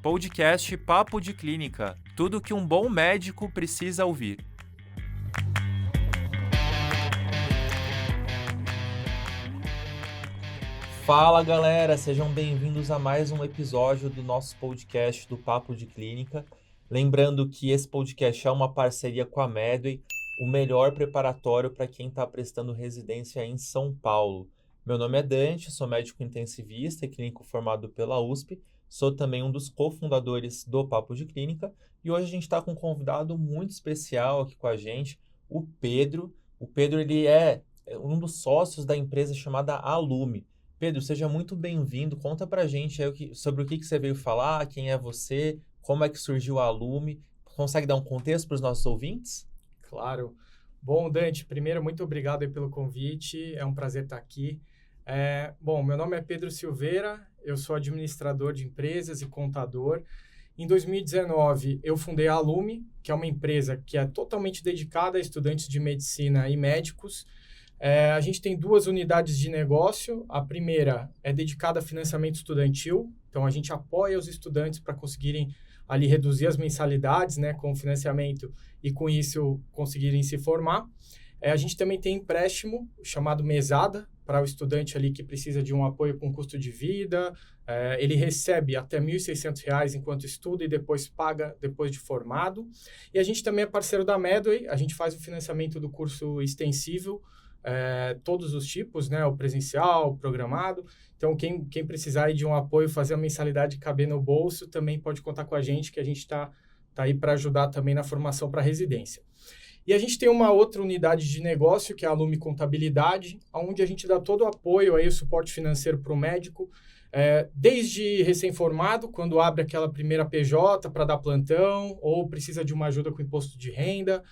podcast Papo de Clínica, tudo que um bom médico precisa ouvir. Fala galera, sejam bem-vindos a mais um episódio do nosso podcast do Papo de Clínica. Lembrando que esse podcast é uma parceria com a Medway, o melhor preparatório para quem está prestando residência em São Paulo. Meu nome é Dante, sou médico intensivista e clínico formado pela USP, sou também um dos cofundadores do Papo de Clínica e hoje a gente está com um convidado muito especial aqui com a gente, o Pedro. O Pedro ele é um dos sócios da empresa chamada Alume. Pedro, seja muito bem-vindo. Conta pra gente aí sobre o que você veio falar, quem é você, como é que surgiu a Alume. Consegue dar um contexto para os nossos ouvintes? Claro. Bom, Dante, primeiro, muito obrigado aí pelo convite. É um prazer estar aqui. Meu nome é Pedro Silveira, eu sou administrador de empresas e contador. Em 2019, eu fundei a Alume, que é uma empresa que é totalmente dedicada a estudantes de medicina e médicos. A gente tem duas unidades de negócio. A primeira é dedicada a financiamento estudantil. Então, a gente apoia os estudantes para conseguirem ali reduzir as mensalidades, né, com o financiamento e, com isso, conseguirem se formar. A gente também tem empréstimo, chamado Mesada, para o estudante ali que precisa de um apoio com custo de vida. Ele recebe até R$ 1.600 enquanto estuda e depois paga depois de formado. E a gente também é parceiro da Medway. A gente faz o financiamento do curso extensível, todos os tipos, né? O presencial, o programado. Então, quem precisar de um apoio, fazer a mensalidade caber no bolso, também pode contar com a gente, que a gente está aí para ajudar também na formação para residência. E a gente tem uma outra unidade de negócio, que é a Alume Contabilidade, onde a gente dá todo o apoio, aí, o suporte financeiro para o médico, desde recém-formado, quando abre aquela primeira PJ para dar plantão, ou precisa de uma ajuda com imposto de renda,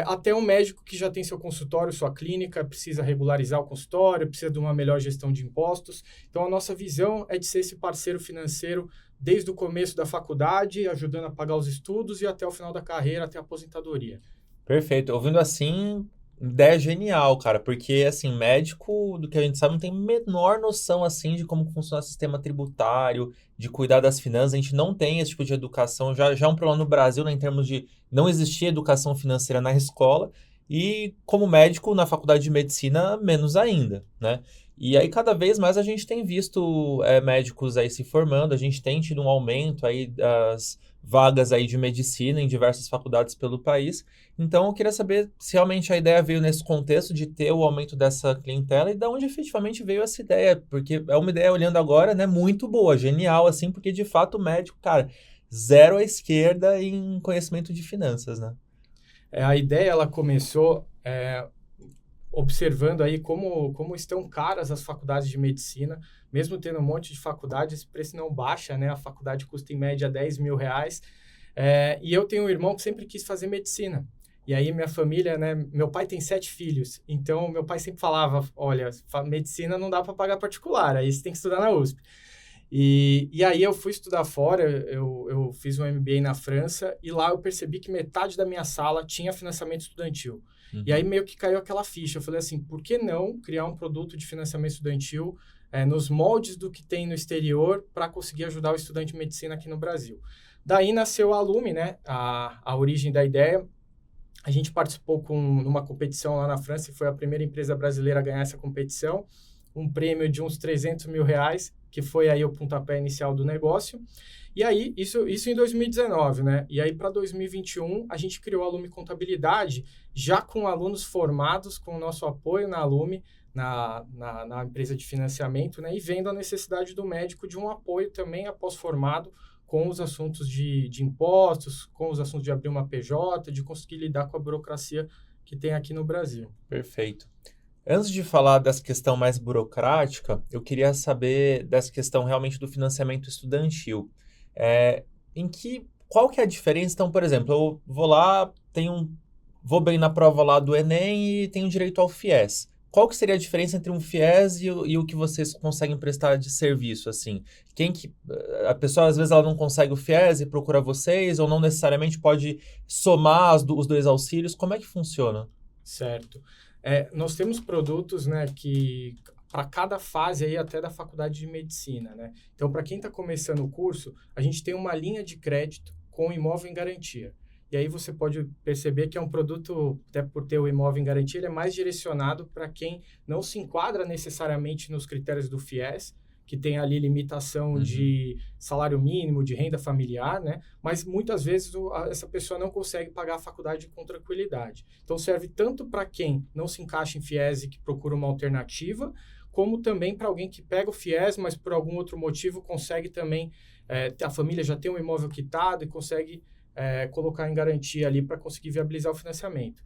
até um médico que já tem seu consultório, sua clínica, precisa regularizar o consultório, precisa de uma melhor gestão de impostos. Então, a nossa visão é de ser esse parceiro financeiro desde o começo da faculdade, ajudando a pagar os estudos e até o final da carreira, até a aposentadoria. Perfeito. Ouvindo assim, ideia genial, cara, porque assim, médico, do que a gente sabe, não tem menor noção assim de como funciona o sistema tributário, de cuidar das finanças. A gente não tem esse tipo de educação. Já é um problema no Brasil, né, em termos de não existir educação financeira na escola, e como médico na faculdade de medicina, menos ainda, né? E aí, cada vez mais a gente tem visto médicos aí se formando, a gente tem tido um aumento aí das vagas aí de medicina em diversas faculdades pelo país. Então, eu queria saber se realmente a ideia veio nesse contexto de ter o aumento dessa clientela e de onde efetivamente veio essa ideia, porque é uma ideia, olhando agora, né, muito boa, genial, assim, porque de fato o médico, cara, zero à esquerda em conhecimento de finanças, né? A ideia, ela começou observando aí como estão caras as faculdades de medicina. Mesmo tendo um monte de faculdade, esse preço não baixa, né? A faculdade custa em média R$ 10.000. E eu tenho um irmão que sempre quis fazer medicina. E aí minha família, né? Meu pai tem 7 filhos, então meu pai sempre falava, olha, medicina não dá para pagar particular, aí você tem que estudar na USP. E aí eu fui estudar fora, eu fiz um MBA na França, e lá eu percebi que metade da minha sala tinha financiamento estudantil. E aí meio que caiu aquela ficha. Eu falei assim, por que não criar um produto de financiamento estudantil nos moldes do que tem no exterior para conseguir ajudar o estudante de medicina aqui no Brasil? Daí nasceu a Alume, né? A origem da ideia. A gente participou numa competição lá na França e foi a primeira empresa brasileira a ganhar essa competição. Um prêmio de uns R$ 300 mil, que foi aí o pontapé inicial do negócio. E aí, isso em 2019, né? E aí, para 2021, a gente criou a Alume Contabilidade, já com alunos formados, com o nosso apoio na Alume, na empresa de financiamento, né? E vendo a necessidade do médico de um apoio também após formado, com os assuntos de impostos, com os assuntos de abrir uma PJ, de conseguir lidar com a burocracia que tem aqui no Brasil. Perfeito. Antes de falar dessa questão mais burocrática, eu queria saber dessa questão realmente do financiamento estudantil. Qual que é a diferença? Então, por exemplo, eu vou lá, vou bem na prova lá do Enem e tenho direito ao FIES. Qual que seria a diferença entre um FIES e o que vocês conseguem prestar de serviço, assim? A pessoa, às vezes, ela não consegue o FIES e procura vocês, ou não necessariamente pode somar os dois auxílios. Como é que funciona? Certo. Nós temos produtos, né, que para cada fase aí até da faculdade de medicina, né? Então, para quem está começando o curso, a gente tem uma linha de crédito com imóvel em garantia. E aí você pode perceber que é um produto, até por ter o imóvel em garantia, ele é mais direcionado para quem não se enquadra necessariamente nos critérios do FIES, que tem ali limitação de salário mínimo, de renda familiar, né? Mas muitas vezes essa pessoa não consegue pagar a faculdade com tranquilidade. Então serve tanto para quem não se encaixa em FIES e que procura uma alternativa, como também para alguém que pega o FIES, mas por algum outro motivo consegue também, a família já tem um imóvel quitado e consegue colocar em garantia ali para conseguir viabilizar o financiamento.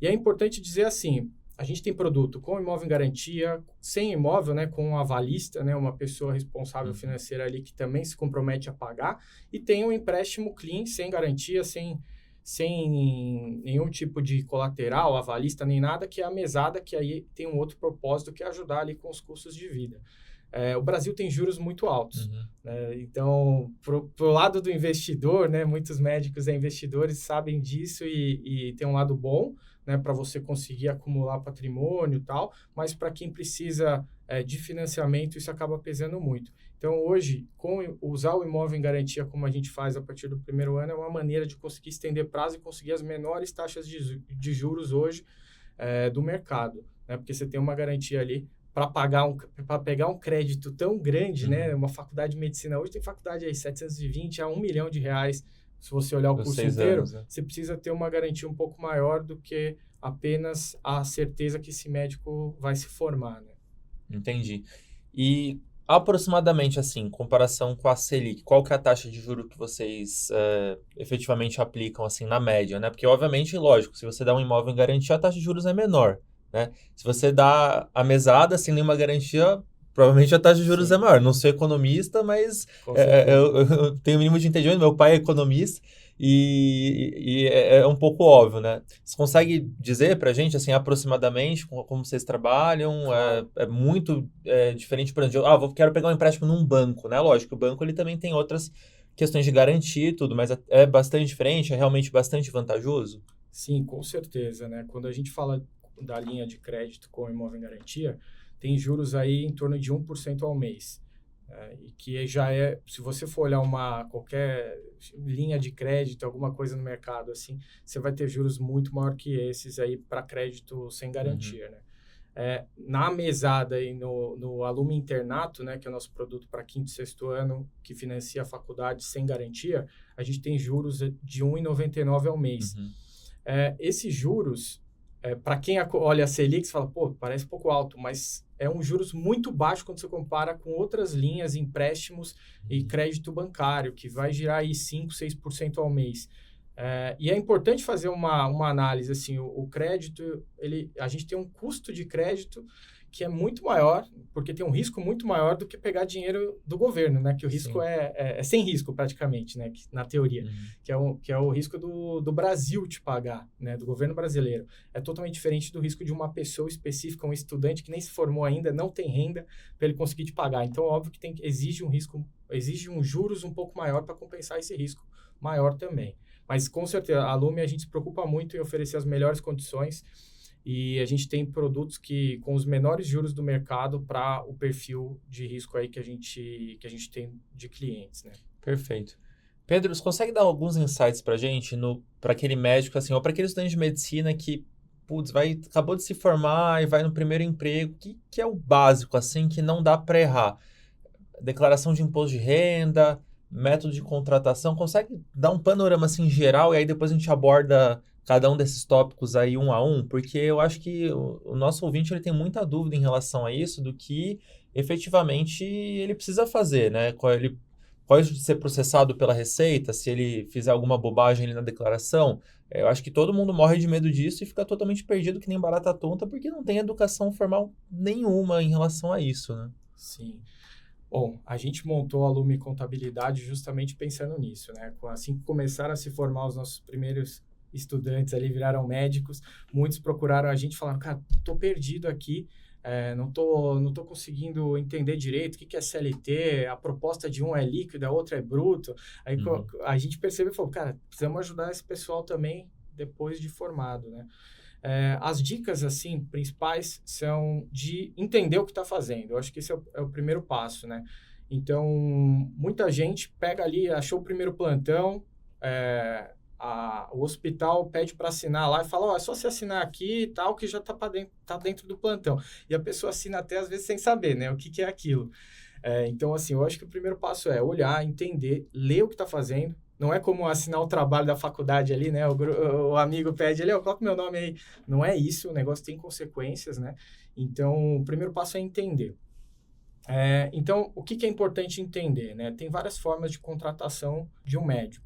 E é importante dizer assim, a gente tem produto com imóvel em garantia, sem imóvel, né, com um avalista, né, uma pessoa responsável financeira ali que também se compromete a pagar, e tem um empréstimo clean, sem garantia, sem nenhum tipo de colateral, avalista, nem nada, que é a mesada, que aí tem um outro propósito, que é ajudar ali com os custos de vida. O Brasil tem juros muito altos, né? Então, pro lado do investidor, né, muitos médicos e investidores sabem disso e tem um lado bom, né, para você conseguir acumular patrimônio e tal, mas para quem precisa de financiamento, isso acaba pesando muito. Então, hoje, usar o imóvel em garantia, como a gente faz a partir do primeiro ano, é uma maneira de conseguir estender prazo e conseguir as menores taxas de juros hoje do mercado, né? Porque você tem uma garantia ali para pegar um crédito tão grande, né? Uma faculdade de medicina hoje tem faculdade aí 720 a 1 milhão de reais. Se você olhar o curso inteiro, anos, né? você precisa ter uma garantia um pouco maior do que apenas a certeza que esse médico vai se formar, né? Entendi. E aproximadamente assim, em comparação com a Selic, qual que é a taxa de juros que vocês efetivamente aplicam assim na média, né? Porque obviamente, lógico, se você dá um imóvel em garantia, a taxa de juros é menor, né? Se você dá a mesada sem nenhuma garantia, provavelmente a taxa de juros é maior. Não sou economista, mas Com certeza. eu tenho o mínimo de entendimento. Meu pai é economista e é um pouco óbvio, né? Você consegue dizer para a gente, assim, aproximadamente como vocês trabalham? Claro. É muito diferente, por exemplo, quero pegar um empréstimo num banco, né? Lógico, o banco ele também tem outras questões de garantia e tudo, mas é bastante diferente, é realmente bastante vantajoso? Sim, com certeza, né? Quando a gente fala da linha de crédito com imóvel em garantia, tem juros aí em torno de 1% ao mês. E que já se você for olhar qualquer linha de crédito, alguma coisa no mercado, assim, você vai ter juros muito maior que esses aí para crédito sem garantia, né? Na mesada e no Alume Internato, né, que é o nosso produto para quinto e sexto ano, que financia a faculdade sem garantia, a gente tem juros de 1,99 ao mês. Esses juros, para quem olha a Selic, você fala, pô, parece pouco alto, mas é um juros muito baixo quando você compara com outras linhas, empréstimos e crédito bancário, que vai girar aí 5%, 6% ao mês. E é importante fazer uma análise, assim, o crédito, a gente tem um custo de crédito que é muito maior, porque tem um risco muito maior do que pegar dinheiro do governo, né? Que o risco é sem risco, praticamente, né? Na teoria. Que é o risco do Brasil te pagar, né? Do governo brasileiro. É totalmente diferente do risco de uma pessoa específica, um estudante que nem se formou ainda, não tem renda para ele conseguir te pagar. Então, óbvio que exige um juros um pouco maior para compensar esse risco maior também. Mas, com certeza, a Lume, a gente se preocupa muito em oferecer as melhores condições e a gente tem produtos com os menores juros do mercado para o perfil de risco aí que a gente tem de clientes, né? Perfeito. Pedro, você consegue dar alguns insights para a gente, para aquele médico, assim, ou para aquele estudante de medicina que, acabou de se formar e vai no primeiro emprego, que é o básico, assim, que não dá para errar? Declaração de imposto de renda, método de contratação, consegue dar um panorama assim geral e aí depois a gente aborda cada um desses tópicos aí um a um, porque eu acho que o nosso ouvinte ele tem muita dúvida em relação a isso, do que efetivamente ele precisa fazer, né? Ele pode ser processado pela Receita se ele fizer alguma bobagem ali na declaração. Eu acho que todo mundo morre de medo disso e fica totalmente perdido que nem barata tonta, porque não tem educação formal nenhuma em relação a isso, né? Sim. Bom, a gente montou a Lume Contabilidade justamente pensando nisso, né? Assim que começaram a se formar os nossos primeiros estudantes ali, viraram médicos, muitos procuraram a gente e falaram, cara, tô perdido aqui, não tô conseguindo entender direito o que é CLT, a proposta de um é líquido, a outra é bruto. Aí a gente percebeu e falou, cara, precisamos ajudar esse pessoal também depois de formado, né? As dicas, assim, principais são de entender o que está fazendo. Eu acho que esse é o primeiro passo, né? Então, muita gente pega ali, achou o primeiro plantão, o hospital pede para assinar lá e fala, ó, é só você assinar aqui e tal, que já está dentro do plantão. E a pessoa assina até, às vezes, sem saber, né, o que é aquilo. Então, assim, eu acho que o primeiro passo é olhar, entender, ler o que está fazendo. Não é como assinar o trabalho da faculdade ali, né? O amigo pede ali, ó, coloca o meu nome aí. Não é isso, o negócio tem consequências, né? Então, o primeiro passo é entender. Então, o que é importante entender, né? Tem várias formas de contratação de um médico.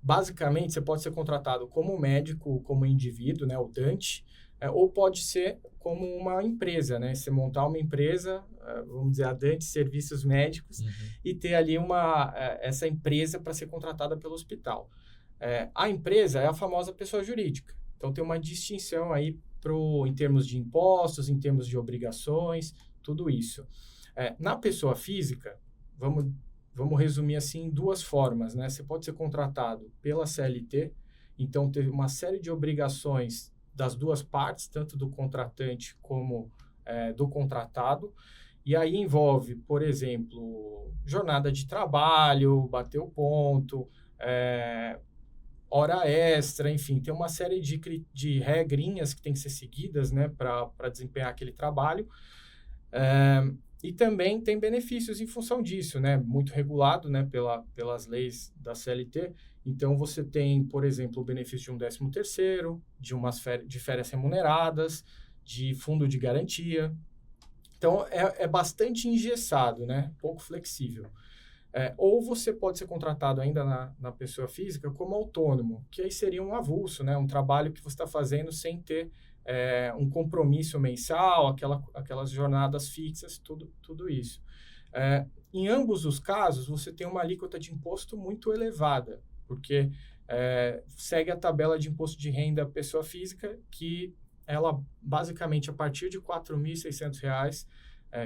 Basicamente, você pode ser contratado como médico, como indivíduo, né? O Dante, ou pode ser como uma empresa, né? Você montar uma empresa, vamos dizer, a Dante Serviços Médicos, e ter ali essa empresa para ser contratada pelo hospital. A empresa é a famosa pessoa jurídica. Então, tem uma distinção aí em termos de impostos, em termos de obrigações, tudo isso. Na pessoa física, vamos resumir assim em duas formas, né? Você pode ser contratado pela CLT, então ter uma série de obrigações das duas partes, tanto do contratante como do contratado, e aí envolve, por exemplo, jornada de trabalho, bater o ponto, hora extra, enfim, tem uma série de regrinhas que tem que ser seguidas, né, para desempenhar aquele trabalho. E também tem benefícios em função disso, né? Muito regulado, né? Pelas leis da CLT. Então, você tem, por exemplo, o benefício de um 13º, de férias remuneradas, de fundo de garantia. Então, é bastante engessado, né? Pouco flexível. Ou você pode ser contratado ainda na pessoa física como autônomo, que aí seria um avulso, né? Um trabalho que você está fazendo sem ter um compromisso mensal, aquelas jornadas fixas, tudo isso. Em ambos os casos, você tem uma alíquota de imposto muito elevada, porque segue a tabela de imposto de renda pessoa física, que ela, basicamente, a partir de R$ 4.600,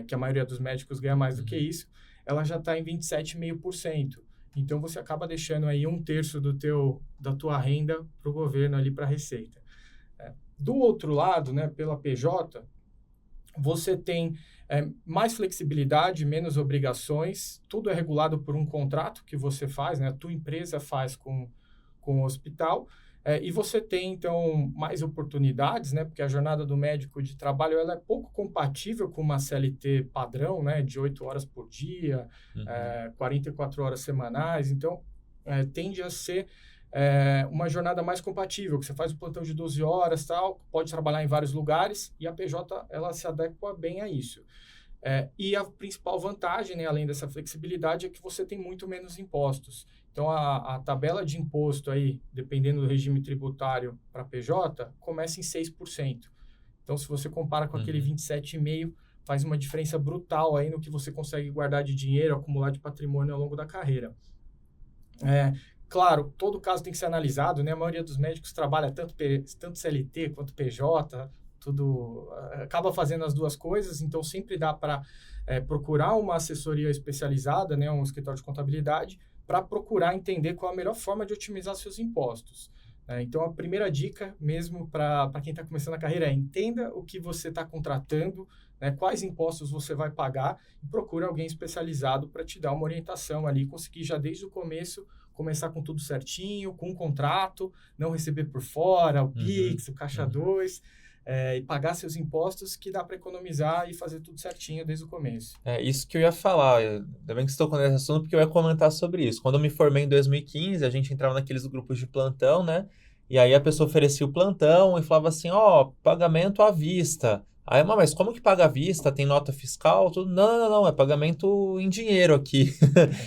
que a maioria dos médicos ganha mais do que isso, ela já está em 27,5%. Então, você acaba deixando aí 1/3 da tua renda para o governo ali, para a Receita. Do outro lado, né, pela PJ, você tem mais flexibilidade, menos obrigações, tudo é regulado por um contrato que você faz, né, a tua empresa faz com o hospital, e você tem, então, mais oportunidades, né, porque a jornada do médico de trabalho ela é pouco compatível com uma CLT padrão, né, de 8 horas por dia, 44 horas semanais, então, tende a ser uma jornada mais compatível, que você faz um plantão de 12 horas, tal, pode trabalhar em vários lugares, e a PJ ela se adequa bem a isso. E a principal vantagem, né, além dessa flexibilidade, é que você tem muito menos impostos. Então, a tabela de imposto, aí, dependendo do regime tributário para a PJ, começa em 6%. Então, se você compara com aquele 27,5%, faz uma diferença brutal aí no que você consegue guardar de dinheiro, acumular de patrimônio ao longo da carreira. Claro, todo caso tem que ser analisado, né? A maioria dos médicos trabalha tanto CLT quanto PJ, tudo acaba fazendo as duas coisas, então sempre dá para procurar uma assessoria especializada, né? Um escritório de contabilidade, para procurar entender qual a melhor forma de otimizar seus impostos. Então, a primeira dica mesmo para quem está começando a carreira é entenda o que você está contratando, né, quais impostos você vai pagar e procure alguém especializado para te dar uma orientação ali, conseguir já desde o começo começar com tudo certinho, com um contrato, não receber por fora, o Pix, o Caixa 2, e pagar seus impostos, que dá para economizar e fazer tudo certinho desde o começo. Isso que eu ia falar. Ainda bem que você tocou nesse assunto, porque eu ia comentar sobre isso. Quando eu me formei em 2015, a gente entrava naqueles grupos de plantão, né? E aí a pessoa oferecia o plantão e falava assim, pagamento à vista. Aí, mas como que paga à vista? Tem nota fiscal? Tudo? Não, é pagamento em dinheiro aqui.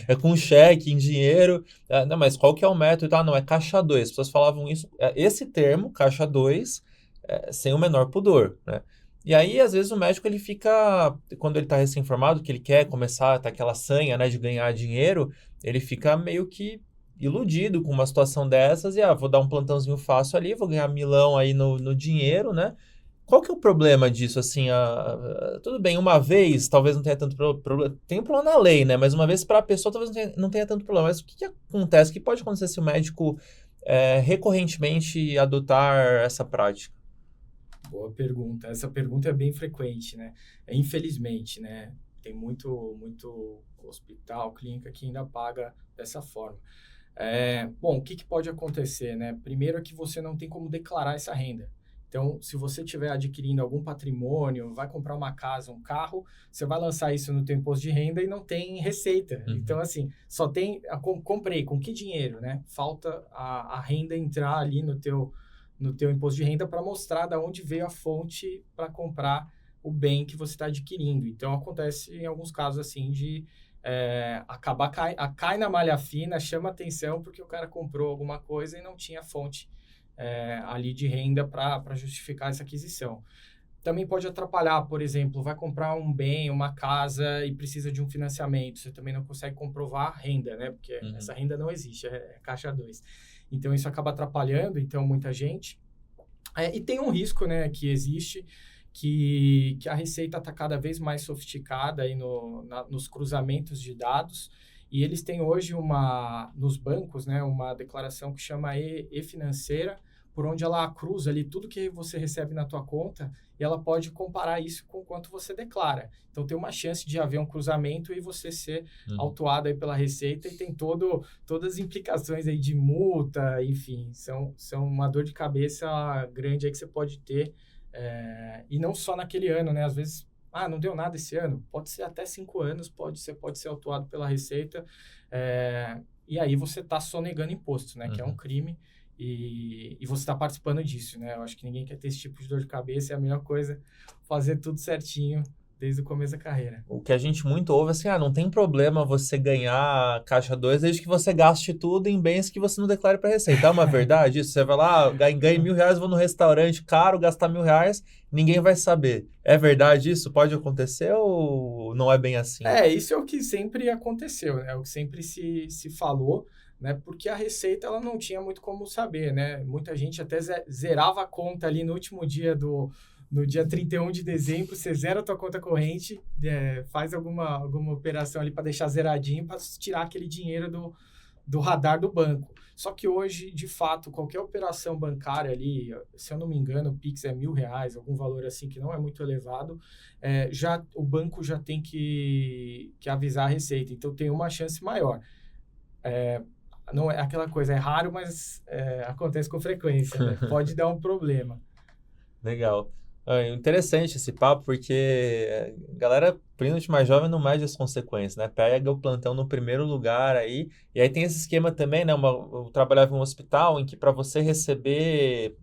É com cheque, em dinheiro. Não, mas qual que é o método? Não, é Caixa 2. As pessoas falavam isso, esse termo, Caixa 2, sem o menor pudor, né? E aí, às vezes, o médico, ele fica, quando ele está recém-formado, que ele quer começar, tá aquela sanha, né, de ganhar dinheiro, ele fica meio que iludido com uma situação dessas e, vou dar um plantãozinho fácil ali, vou ganhar milão aí no dinheiro, né? Qual que é o problema disso, assim, tudo bem, uma vez talvez não tenha tanto problema, tem um problema na lei, né, mas uma vez para a pessoa talvez não tenha tanto problema, mas o que acontece, o que pode acontecer se o médico recorrentemente adotar essa prática? Boa pergunta. Essa pergunta é bem frequente, né? Infelizmente, né? Tem muito hospital, clínica que ainda paga dessa forma. Bom, o que pode acontecer, né? Primeiro é que você não tem como declarar essa renda. Então, se você estiver adquirindo algum patrimônio, vai comprar uma casa, um carro, você vai lançar isso no teu imposto de renda e não tem receita. Uhum. Então, assim, só tem... comprei, com que dinheiro, né? Falta a renda entrar ali no teu imposto de renda para mostrar de onde veio a fonte para comprar o bem que você está adquirindo. Então, acontece em alguns casos assim de cai na malha fina, chama atenção porque o cara comprou alguma coisa e não tinha fonte ali de renda para justificar essa aquisição. Também pode atrapalhar, por exemplo, vai comprar um bem, uma casa e precisa de um financiamento. Você também não consegue comprovar a renda, né? Porque essa renda não existe, é caixa 2. Então, isso acaba atrapalhando, muita gente. E tem um risco, né, que existe, que a Receita está cada vez mais sofisticada aí nos cruzamentos de dados, e eles têm hoje nos bancos, né, uma declaração que chama e-financeira, por onde ela cruza ali tudo que você recebe na tua conta e ela pode comparar isso com quanto você declara. Então, tem uma chance de haver um cruzamento e você ser autuado aí pela Receita e tem todas as implicações aí de multa, enfim, são uma dor de cabeça grande aí que você pode ter. E não só naquele ano, né? Às vezes, não deu nada esse ano. Pode ser até 5 anos, pode ser autuado pela Receita. E aí você está sonegando imposto, né? Que é um crime. E você está participando disso, né? Eu acho que ninguém quer ter esse tipo de dor de cabeça. É a melhor coisa fazer tudo certinho desde o começo da carreira. O que a gente muito ouve é assim, não tem problema você ganhar caixa 2 desde que você gaste tudo em bens que você não declare para Receita. É uma verdade isso? Você vai lá, ganhei R$1.000, vou no restaurante caro, gastar R$1.000, ninguém vai saber. É verdade isso? Pode acontecer ou não é bem assim? Isso é o que sempre aconteceu, né? O que sempre se falou, né? Porque a Receita ela não tinha muito como saber, né? Muita gente até zerava a conta ali no último dia no dia 31 de dezembro, você zera a tua conta corrente, faz alguma operação ali para deixar zeradinho, para tirar aquele dinheiro do radar do banco. Só que hoje, de fato, qualquer operação bancária ali, se eu não me engano, o Pix é R$1.000, algum valor assim que não é muito elevado, o banco já tem que avisar a Receita. Então, tem uma chance maior. Não é aquela coisa, é raro, mas acontece com frequência, né? Pode dar um problema. Legal. Interessante esse papo, porque a galera, principalmente mais jovem, não mede as consequências, né? Pega o plantão no primeiro lugar aí. E aí tem esse esquema também, né? Eu trabalhava em um hospital em que para você receber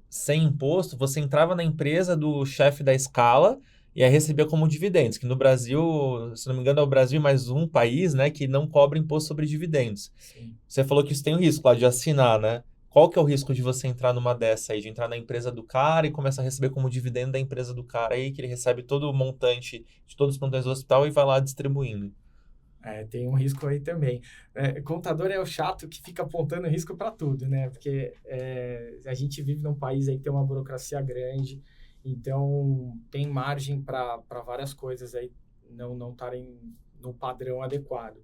sem imposto, você entrava na empresa do chefe da escala e aí recebia como dividendos, que no Brasil, se não me engano, é o Brasil mais um país, né, que não cobra imposto sobre dividendos. Sim. Você falou que isso tem o risco lá de assinar, né? Qual que é o risco de você entrar numa dessa aí, de entrar na empresa do cara e começar a receber como dividendo da empresa do cara aí, que ele recebe todo o montante de todos os montões do hospital e vai lá distribuindo? Tem um risco aí também. Contador é o chato que fica apontando risco para tudo, né? Porque a gente vive num país aí que tem uma burocracia grande, então tem margem para várias coisas aí não estarem no padrão adequado.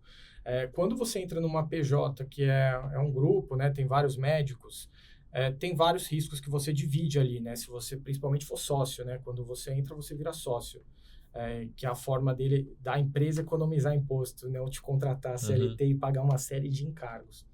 Quando você entra numa PJ, que é um grupo, né, tem vários médicos, tem vários riscos que você divide ali, né? Se você principalmente for sócio, né? Quando você entra, você vira sócio. Que é a forma da empresa economizar imposto, não te contratar a CLT e pagar uma série de encargos.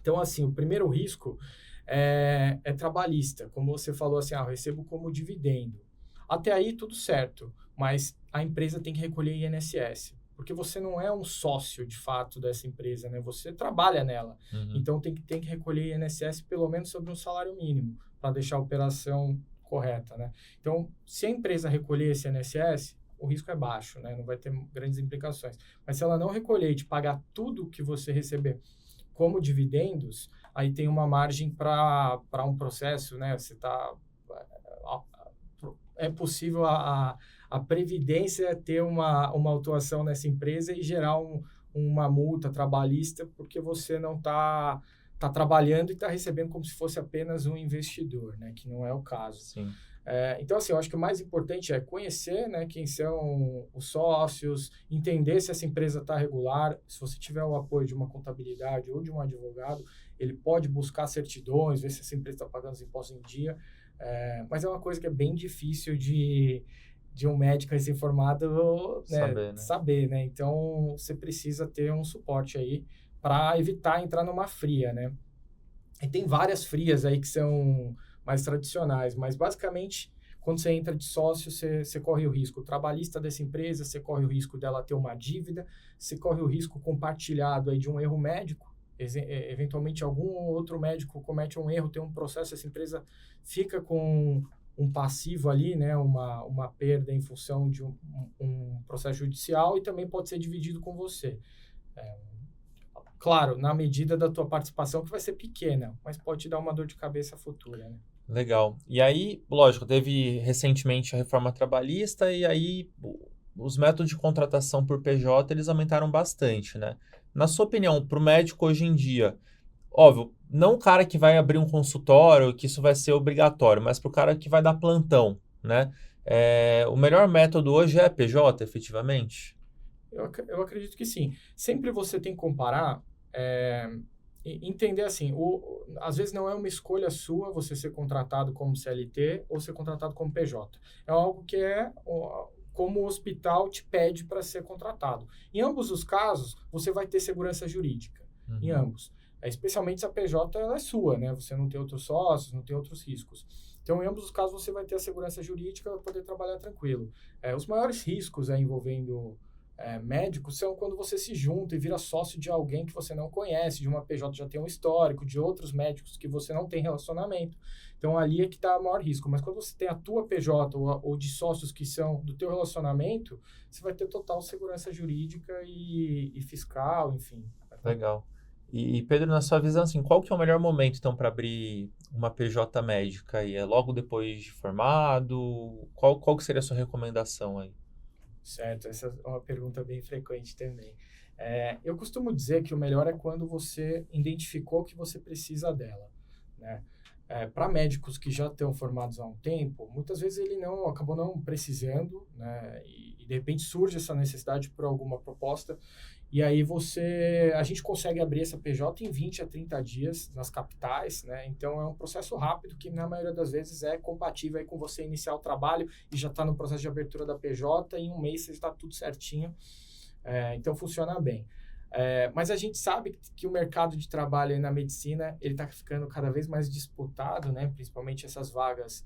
Então, assim, o primeiro risco é trabalhista. Como você falou assim, eu recebo como dividendo. Até aí, tudo certo, mas a empresa tem que recolher INSS. Porque você não é um sócio, de fato, dessa empresa, né? Você trabalha nela. Então, tem que recolher INSS pelo menos sobre um salário mínimo, para deixar a operação correta, né? Então, se a empresa recolher esse INSS, o risco é baixo, né? Não vai ter grandes implicações. Mas se ela não recolher e te pagar tudo que você receber como dividendos, aí tem uma margem para um processo, né? É possível a Previdência ter uma autuação nessa empresa e gerar uma multa trabalhista porque você não está trabalhando e está recebendo como se fosse apenas um investidor, né? Que não é o caso. Sim. Então, assim, eu acho que o mais importante é conhecer, né, quem são os sócios, entender se essa empresa está regular. Se você tiver o apoio de uma contabilidade ou de um advogado, ele pode buscar certidões, ver se essa empresa está pagando os impostos em dia. Mas é uma coisa que é bem difícil de um médico recém-formado, né, Saber, né? saber, né? Então, você precisa ter um suporte aí para evitar entrar numa fria, né? E tem várias frias aí que são mais tradicionais, mas basicamente, quando você entra de sócio, você corre o risco trabalhista dessa empresa, você corre o risco dela ter uma dívida, você corre o risco compartilhado aí de um erro médico, eventualmente algum outro médico comete um erro, tem um processo, essa empresa fica com um passivo ali, né, uma perda em função de um processo judicial e também pode ser dividido com você. É, Claro, na medida da tua participação, que vai ser pequena, mas pode te dar uma dor de cabeça futura, né? Legal. E aí, lógico, teve recentemente a reforma trabalhista e aí os métodos de contratação por PJ, eles aumentaram bastante, né? Na sua opinião, para o médico hoje em dia, óbvio, não o cara que vai abrir um consultório, que isso vai ser obrigatório, mas para o cara que vai dar plantão, né? O melhor método hoje é PJ, efetivamente? Eu acredito que sim. Sempre você tem que comparar, entender assim, às vezes não é uma escolha sua você ser contratado como CLT ou ser contratado como PJ. É algo que como o hospital te pede para ser contratado. Em ambos os casos, você vai ter segurança jurídica. Em Uhum. ambos. Especialmente se a PJ ela é sua, né? Você não tem outros sócios, não tem outros riscos. Então, em ambos os casos, você vai ter a segurança jurídica para poder trabalhar tranquilo. Os maiores riscos envolvendo médicos são quando você se junta e vira sócio de alguém que você não conhece, de uma PJ que já tem um histórico, de outros médicos que você não tem relacionamento. Então, ali é que está o maior risco. Mas quando você tem a tua PJ ou de sócios que são do teu relacionamento, você vai ter total segurança jurídica e fiscal, enfim. Legal. E, Pedro, na sua visão, assim, qual que é o melhor momento, então, para abrir uma PJ médica aí? É logo depois de formado? Qual que seria a sua recomendação aí? Certo, essa é uma pergunta bem frequente também. Eu costumo dizer que o melhor é quando você identificou que você precisa dela, né? Para médicos que já estão formados há um tempo, muitas vezes ele não acabou não precisando, né? E de repente surge essa necessidade por alguma proposta e aí a gente consegue abrir essa PJ em 20 a 30 dias nas capitais, né? Então é um processo rápido que na maioria das vezes é compatível aí com você iniciar o trabalho e já está no processo de abertura da PJ e em um mês você está tudo certinho. Então funciona bem. Mas a gente sabe que o mercado de trabalho aí na medicina ele está ficando cada vez mais disputado, né? Principalmente essas vagas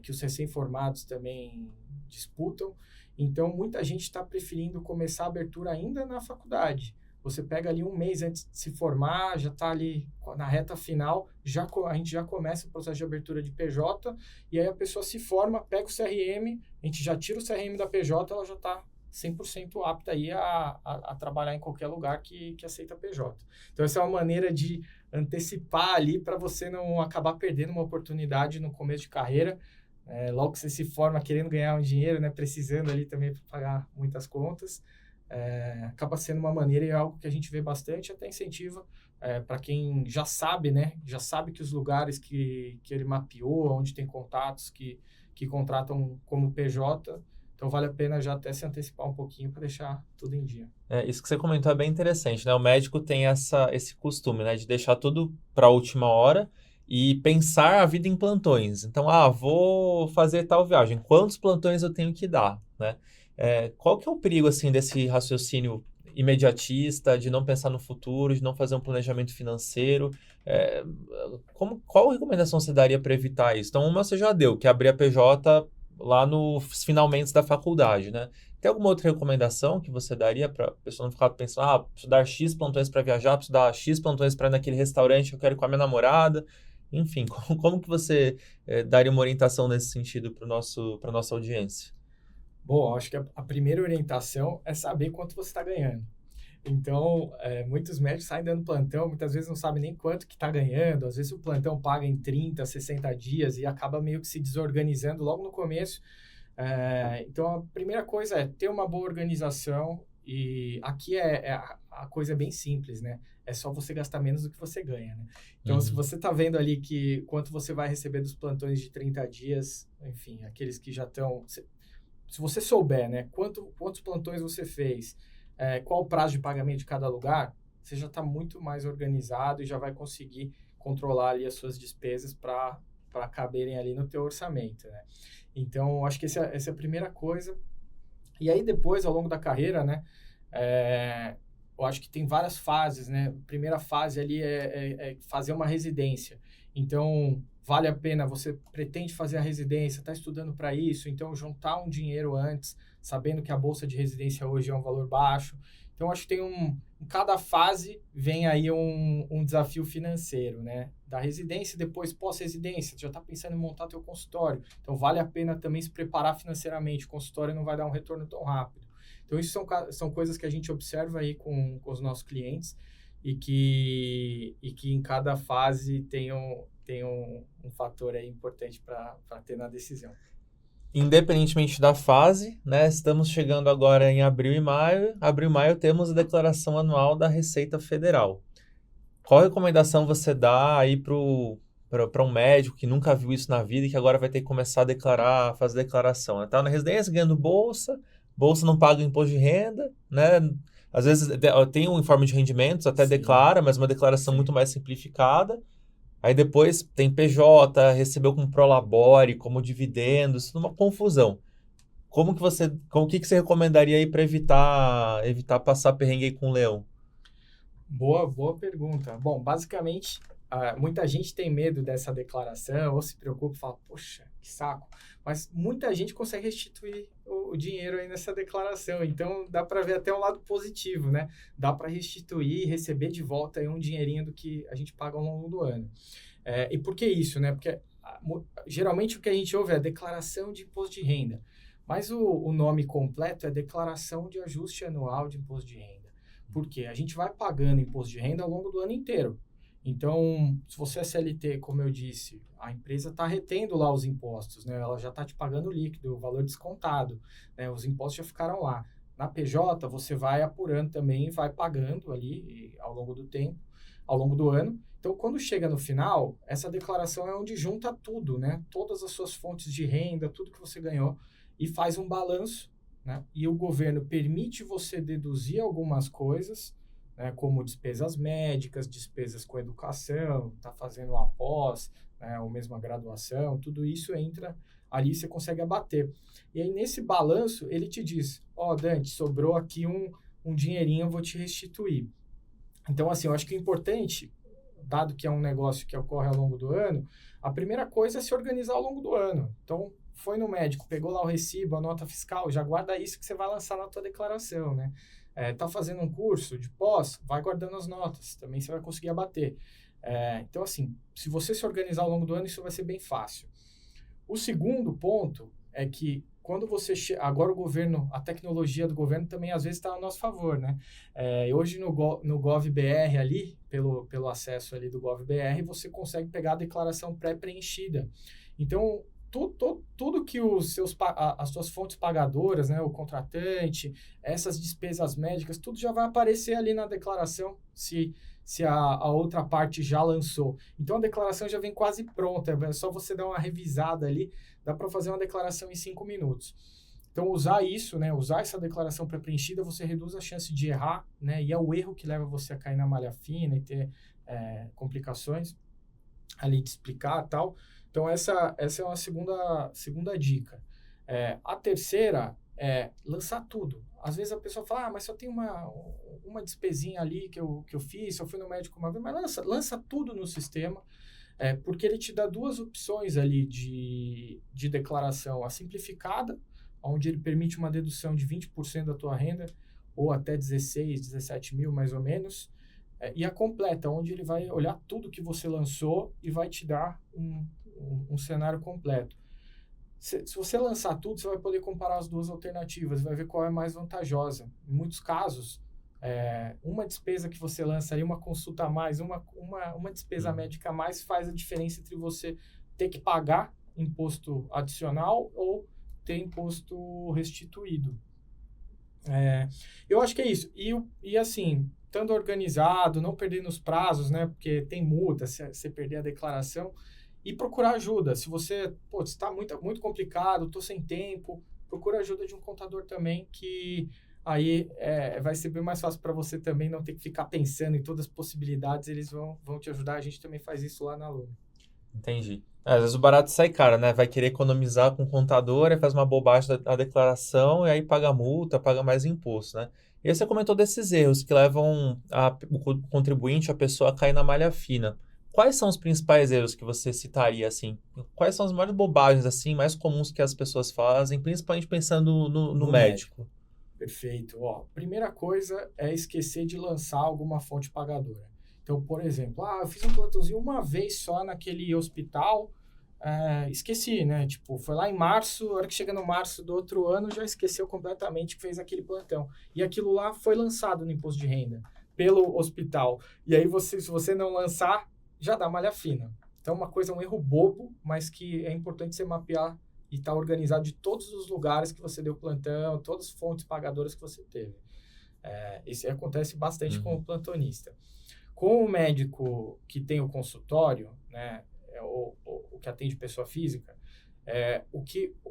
que os recém-formados também disputam. Então, muita gente está preferindo começar a abertura ainda na faculdade. Você pega ali um mês antes de se formar, já está ali na reta final, a gente já começa o processo de abertura de PJ, e aí a pessoa se forma, pega o CRM, a gente já tira o CRM da PJ, ela já está 100% apta aí a trabalhar em qualquer lugar que aceita PJ. Então, essa é uma maneira de antecipar ali para você não acabar perdendo uma oportunidade no começo de carreira. Logo que você se forma querendo ganhar um dinheiro, né, precisando ali também para pagar muitas contas, acaba sendo uma maneira e é algo que a gente vê bastante, até incentiva para quem já sabe, né, já sabe que os lugares que ele mapeou, onde tem contatos que contratam como PJ, então vale a pena já até se antecipar um pouquinho para deixar tudo em dia. Isso que você comentou é bem interessante, né? O médico tem esse costume, né, de deixar tudo para a última hora e pensar a vida em plantões. Então, vou fazer tal viagem. Quantos plantões eu tenho que dar, né? Qual que é o perigo, assim, desse raciocínio imediatista, de não pensar no futuro, de não fazer um planejamento financeiro? É, qual recomendação você daria para evitar isso? Então, uma você já deu, que é abrir a PJ lá nos finalmente da faculdade, né? Tem alguma outra recomendação que você daria para a pessoa não ficar pensando, preciso dar X plantões para viajar, preciso dar X plantões para ir naquele restaurante que eu quero ir com a minha namorada? Enfim, como que você daria uma orientação nesse sentido para nossa audiência? Bom, acho que a primeira orientação é saber quanto você está ganhando. Então, muitos médicos saem dando plantão, muitas vezes não sabem nem quanto que está ganhando, às vezes o plantão paga em 30, 60 dias e acaba meio que se desorganizando logo no começo. Então, a primeira coisa é ter uma boa organização E aqui a coisa é bem simples, né? É só você gastar menos do que você ganha, né? Então, se você está vendo ali que quanto você vai receber dos plantões de 30 dias, enfim, aqueles que já estão... Se você souber, né, quantos plantões você fez, qual o prazo de pagamento de cada lugar, você já está muito mais organizado e já vai conseguir controlar ali as suas despesas para caberem ali no teu orçamento, né? Então, acho que essa é a primeira coisa. E aí, depois, ao longo da carreira, né, eu acho que tem várias fases, né? A primeira fase ali é fazer uma residência. Então, vale a pena, você pretende fazer a residência, está estudando para isso, então juntar um dinheiro antes, sabendo que a bolsa de residência hoje é um valor baixo. Então, acho que em cada fase vem aí um desafio financeiro, né? Da residência e depois pós-residência, já está pensando em montar teu consultório. Então, vale a pena também se preparar financeiramente, o consultório não vai dar um retorno tão rápido. Então, isso são coisas que a gente observa aí com os nossos clientes e que em cada fase tem um fator aí importante para ter na decisão. Independentemente da fase, né? Estamos chegando agora em abril e maio. Abril e maio temos a declaração anual da Receita Federal. Qual recomendação você dá aí para um médico que nunca viu isso na vida e que agora vai ter que começar a fazer declaração? Né? Tá na residência ganhando bolsa não paga imposto de renda, né? Às vezes tem um informe de rendimentos, até Sim. declara, mas uma declaração muito mais simplificada. Aí depois tem PJ, recebeu como prolabore, como dividendos, tudo uma confusão. O que você recomendaria aí para evitar passar perrengue aí com o leão? Boa pergunta. Bom, basicamente, muita gente tem medo dessa declaração ou se preocupa e fala, poxa, que saco. Mas muita gente consegue restituir o dinheiro aí nessa declaração. Então, dá para ver até um lado positivo, né? Dá para restituir e receber de volta aí um dinheirinho do que a gente paga ao longo do ano. E por que isso, né? Porque geralmente o que a gente ouve é declaração de imposto de renda. Mas o nome completo é declaração de ajuste anual de imposto de renda. Por quê? A gente vai pagando imposto de renda ao longo do ano inteiro. Então, se você é CLT, como eu disse, a empresa está retendo lá os impostos, né? Ela já está te pagando o líquido, o valor descontado, né? Os impostos já ficaram lá. Na PJ, você vai apurando também, vai pagando ali ao longo do tempo, ao longo do ano. Então, quando chega no final, essa declaração é onde junta tudo, né? Todas as suas fontes de renda, tudo que você ganhou, e faz um balanço, né? E o governo permite você deduzir algumas coisas, né? Como despesas médicas, despesas com educação, está fazendo uma pós, né? Ou mesmo a graduação, tudo isso entra ali, você consegue abater. E aí, nesse balanço, ele te diz, Dante, sobrou aqui um dinheirinho, eu vou te restituir. Então, assim, eu acho que o importante, dado que é um negócio que ocorre ao longo do ano, a primeira coisa é se organizar ao longo do ano. Então, foi no médico, pegou lá o recibo, a nota fiscal, já guarda isso que você vai lançar na tua declaração, né? Tá fazendo um curso de pós, vai guardando as notas, também você vai conseguir abater. Então, assim, se você se organizar ao longo do ano, isso vai ser bem fácil. O segundo ponto é que quando você... Agora o governo, a tecnologia do governo também às vezes está a nosso favor, né? Hoje no GovBR ali, pelo acesso ali do GovBR, você consegue pegar a declaração pré-preenchida. Então, tudo que as suas fontes pagadoras, né, o contratante, essas despesas médicas, tudo já vai aparecer ali na declaração, se a outra parte já lançou. Então, a declaração já vem quase pronta, é só você dar uma revisada ali, dá para fazer uma declaração em 5 minutos. Então, usar isso, né, usar essa declaração pré-preenchida, você reduz a chance de errar, né, e é o erro que leva você a cair na malha fina e ter complicações ali de explicar e tal. Então, essa é uma segunda dica. A terceira é lançar tudo. Às vezes a pessoa fala, mas só tem uma despesinha ali que eu fiz, eu fui no médico uma vez, mas lança tudo no sistema, porque ele te dá duas opções ali de declaração. A simplificada, onde ele permite uma dedução de 20% da tua renda, ou até 16, 17 mil mais ou menos, e a completa, onde ele vai olhar tudo que você lançou e vai te dar um cenário completo. Se você lançar tudo, você vai poder comparar as duas alternativas, vai ver qual é mais vantajosa. Em muitos casos, uma despesa que você lança ali, uma consulta a mais, uma despesa médica a mais, faz a diferença entre você ter que pagar imposto adicional ou ter imposto restituído. Eu acho que é isso. E assim, estando organizado, não perdendo os prazos, né? Porque tem multa se você perder a declaração. E procurar ajuda. Se você, pô, está muito complicado, estou sem tempo, procura ajuda de um contador também, que aí vai ser bem mais fácil para você também não ter que ficar pensando em todas as possibilidades, eles vão te ajudar. A gente também faz isso lá na Lume. Entendi. Às vezes o barato sai caro, né? Vai querer economizar com o contador, aí faz uma bobagem da declaração e aí paga multa, paga mais imposto, né? E aí você comentou desses erros que levam o contribuinte, a pessoa a cair na malha fina. Quais são os principais erros que você citaria, assim? Quais são as maiores bobagens, assim, mais comuns que as pessoas fazem, principalmente pensando no No médico. médico? Perfeito. Ó, primeira coisa é esquecer de lançar alguma fonte pagadora. Então, por exemplo, eu fiz um plantãozinho uma vez só naquele hospital, esqueci, né? Tipo, foi lá em março, a hora que chega no março do outro ano, já esqueceu completamente que fez aquele plantão. E aquilo lá foi lançado no imposto de renda pelo hospital. E aí, se você não lançar, já dá malha fina. Então, uma coisa, um erro bobo, mas que é importante você mapear e estar organizado de todos os lugares que você deu plantão, todas as fontes pagadoras que você teve. Isso acontece bastante com o plantonista. Com o médico que tem o consultório, né, o que atende pessoa física,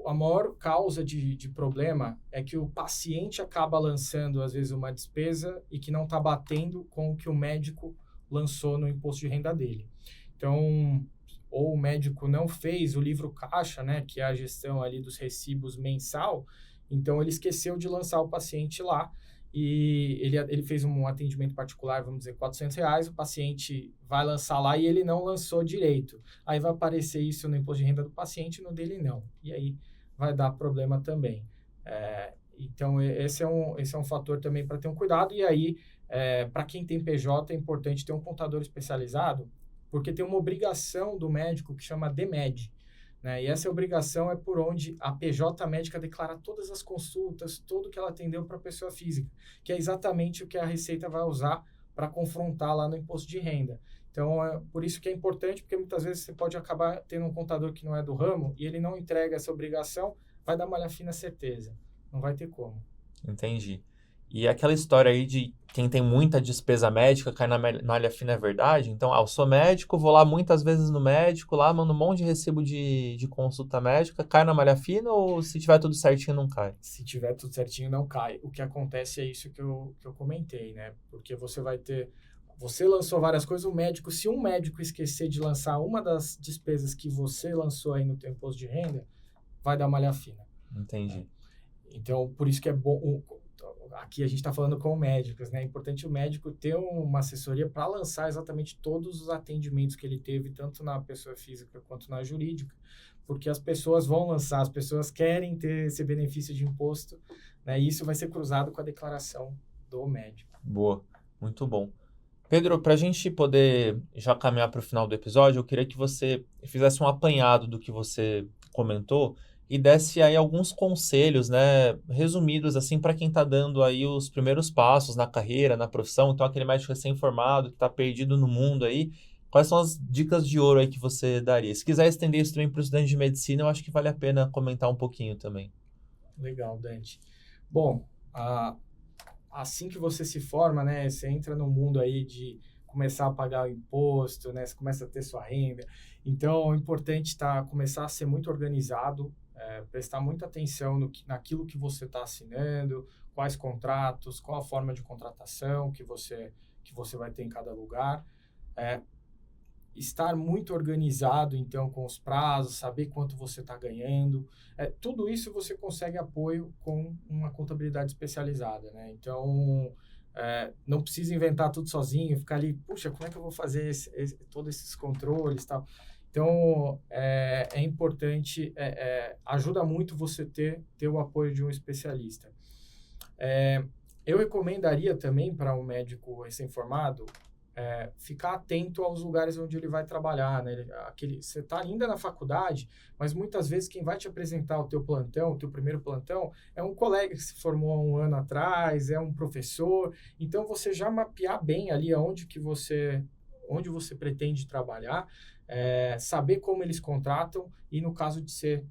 a maior causa de problema é que o paciente acaba lançando, às vezes, uma despesa e que não está batendo com o que o médico lançou no imposto de renda dele. Então, ou o médico não fez o livro caixa, né, que é a gestão ali dos recibos mensal, então ele esqueceu de lançar o paciente lá e ele fez um atendimento particular, vamos dizer, R$ 400, o paciente vai lançar lá e ele não lançou direito. Aí vai aparecer isso no imposto de renda do paciente, no dele não. E aí vai dar problema também. Então, esse é um fator também para ter um cuidado. E aí, para quem tem PJ, é importante ter um contador especializado, porque tem uma obrigação do médico que chama DMED, né? E essa obrigação é por onde a PJ médica declara todas as consultas, tudo que ela atendeu para a pessoa física, que é exatamente o que a Receita vai usar para confrontar lá no imposto de renda. Então, por isso que é importante, porque muitas vezes você pode acabar tendo um contador que não é do ramo e ele não entrega essa obrigação, vai dar malha fina certeza. Não vai ter como. Entendi. E aquela história aí de quem tem muita despesa médica cai na malha fina é verdade? Então, eu sou médico, vou lá muitas vezes no médico, lá mando um monte de recibo de consulta médica, cai na malha fina ou se tiver tudo certinho não cai? Se tiver tudo certinho, não cai. O que acontece é isso que eu comentei, né? Porque você vai ter... Você lançou várias coisas, se um médico esquecer de lançar uma das despesas que você lançou aí no teu imposto de renda, vai dar malha fina. Entendi. Então, por isso que é bom... Aqui a gente está falando com médicos, né? É importante o médico ter uma assessoria para lançar exatamente todos os atendimentos que ele teve, tanto na pessoa física quanto na jurídica, porque as pessoas vão lançar, as pessoas querem ter esse benefício de imposto, né? E isso vai ser cruzado com a declaração do médico. Boa, muito bom. Pedro, para a gente poder já caminhar para o final do episódio, eu queria que você fizesse um apanhado do que você comentou e desse aí alguns conselhos, né, resumidos assim para quem está dando aí os primeiros passos na carreira, na profissão, então aquele médico recém-formado que está perdido no mundo aí, quais são as dicas de ouro aí que você daria? Se quiser estender isso também para os estudantes de medicina, eu acho que vale a pena comentar um pouquinho também. Legal, Dante. Bom, assim que você se forma, né, você entra no mundo aí de começar a pagar o imposto, né, você começa a ter sua renda. Então, é importante começar a ser muito organizado, prestar muita atenção naquilo que você está assinando, quais contratos, qual a forma de contratação que você vai ter em cada lugar. Estar muito organizado, então, com os prazos, saber quanto você está ganhando. Tudo isso você consegue apoio com uma contabilidade especializada, né? Então, não precisa inventar tudo sozinho, ficar ali, puxa, como é que eu vou fazer todos esses controles e tal. Então, é importante, ajuda muito você ter o apoio de um especialista. Eu recomendaria também para um médico recém-formado ficar atento aos lugares onde ele vai trabalhar, né? Você está ainda na faculdade, mas muitas vezes quem vai te apresentar o teu plantão, o teu primeiro plantão, é um colega que se formou há um ano atrás, é um professor. Então, você já mapear bem ali onde você pretende trabalhar, saber como eles contratam e, no caso de ser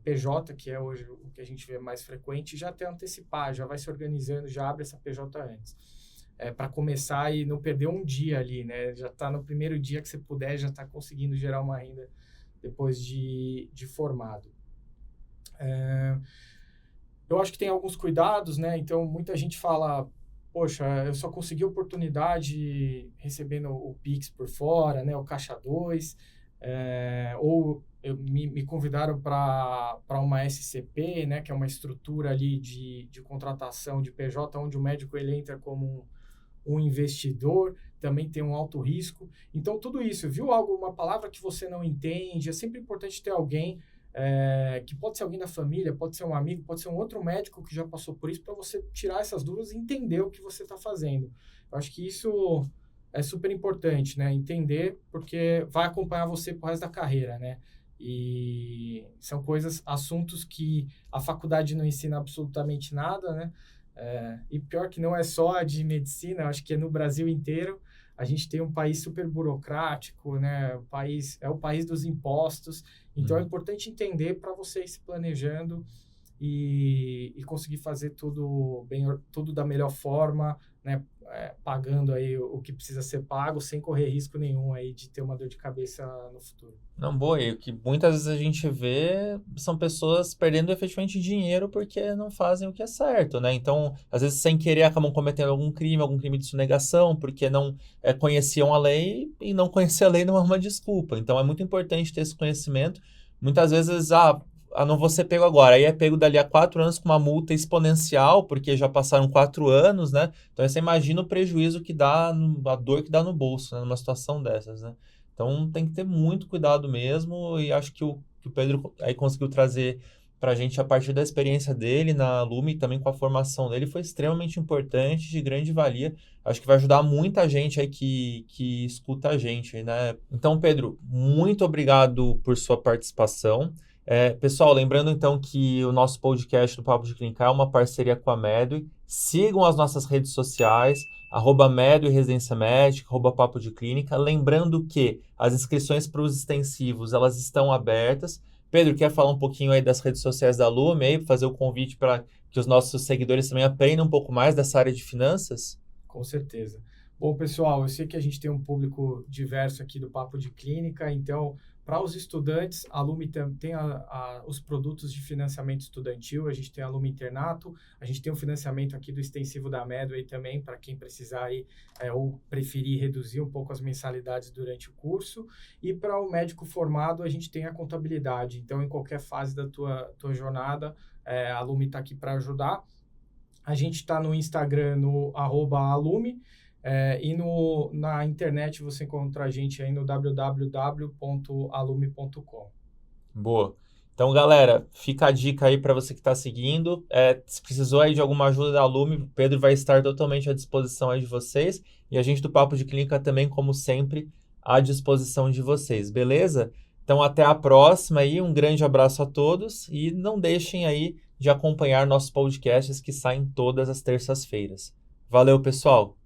PJ, que é hoje o que a gente vê mais frequente, já até antecipar, já vai se organizando, já abre essa PJ antes. Para começar e não perder um dia ali, né? Já está no primeiro dia que você puder, já está conseguindo gerar uma renda depois de formado. Eu acho que tem alguns cuidados, né? Então, muita gente fala, poxa, eu só consegui oportunidade recebendo o Pix por fora, né? O Caixa 2, ou me convidaram para uma SCP, né? Que é uma estrutura ali de contratação de PJ, onde o médico ele entra como um investidor, também tem um alto risco. Então, tudo isso, viu uma palavra que você não entende, é sempre importante ter alguém que pode ser alguém da família, pode ser um amigo, pode ser um outro médico que já passou por isso, para você tirar essas dúvidas e entender o que você está fazendo. Eu acho que isso é super importante, né? Entender, porque vai acompanhar você pro resto da carreira, né? E são assuntos que a faculdade não ensina absolutamente nada, né? E pior que não é só a de medicina, eu acho que é no Brasil inteiro. A gente tem um país super burocrático, né? É o país dos impostos. Então, é importante entender para você ir se planejando e conseguir fazer tudo da melhor forma, né? Pagando aí o que precisa ser pago, sem correr risco nenhum aí de ter uma dor de cabeça no futuro. Não, boa. E o que muitas vezes a gente vê são pessoas perdendo efetivamente dinheiro porque não fazem o que é certo, né? Então, às vezes, sem querer, acabam cometendo algum crime de sonegação, porque não conheciam a lei, e não conhecer a lei não é uma desculpa. Então, é muito importante ter esse conhecimento. Muitas vezes, não vou ser pego agora. Aí é pego dali a 4 anos com uma multa exponencial, porque já passaram 4 anos, né? Então, você imagina o prejuízo que dá, a dor que dá no bolso, né? Numa situação dessas, né? Então tem que ter muito cuidado mesmo, e acho que o Pedro aí conseguiu trazer para a gente a partir da experiência dele na Lume e também com a formação dele, foi extremamente importante, de grande valia. Acho que vai ajudar muita gente aí que escuta a gente, né? Então, Pedro, muito obrigado por sua participação. Pessoal, lembrando então que o nosso podcast do Papo de Clínica é uma parceria com a Medway. Sigam as nossas redes sociais, @Medway Residência Médica, @Papo de Clínica. Lembrando que as inscrições para os extensivos, elas estão abertas. Pedro, quer falar um pouquinho aí das redes sociais da Lume, aí, fazer o convite para que os nossos seguidores também aprendam um pouco mais dessa área de finanças? Com certeza. Bom, pessoal, eu sei que a gente tem um público diverso aqui do Papo de Clínica, então, para os estudantes, a Lume tem os produtos de financiamento estudantil, a gente tem a Lume Internato, a gente tem o financiamento aqui do extensivo da Medway também, para quem precisar aí, ou preferir reduzir um pouco as mensalidades durante o curso, e para o médico formado, a gente tem a contabilidade, então, em qualquer fase da tua jornada, a Lume está aqui para ajudar. A gente está no Instagram, no @alume, e na internet você encontra a gente aí no www.alume.com. Boa. Então, galera, fica a dica aí para você que está seguindo. Se precisou aí de alguma ajuda da Lume, o Pedro vai estar totalmente à disposição aí de vocês. E a gente do Papo de Clínica também, como sempre, à disposição de vocês, beleza? Então, até a próxima aí. Um grande abraço a todos e não deixem aí de acompanhar nossos podcasts que saem todas as terças-feiras. Valeu, pessoal!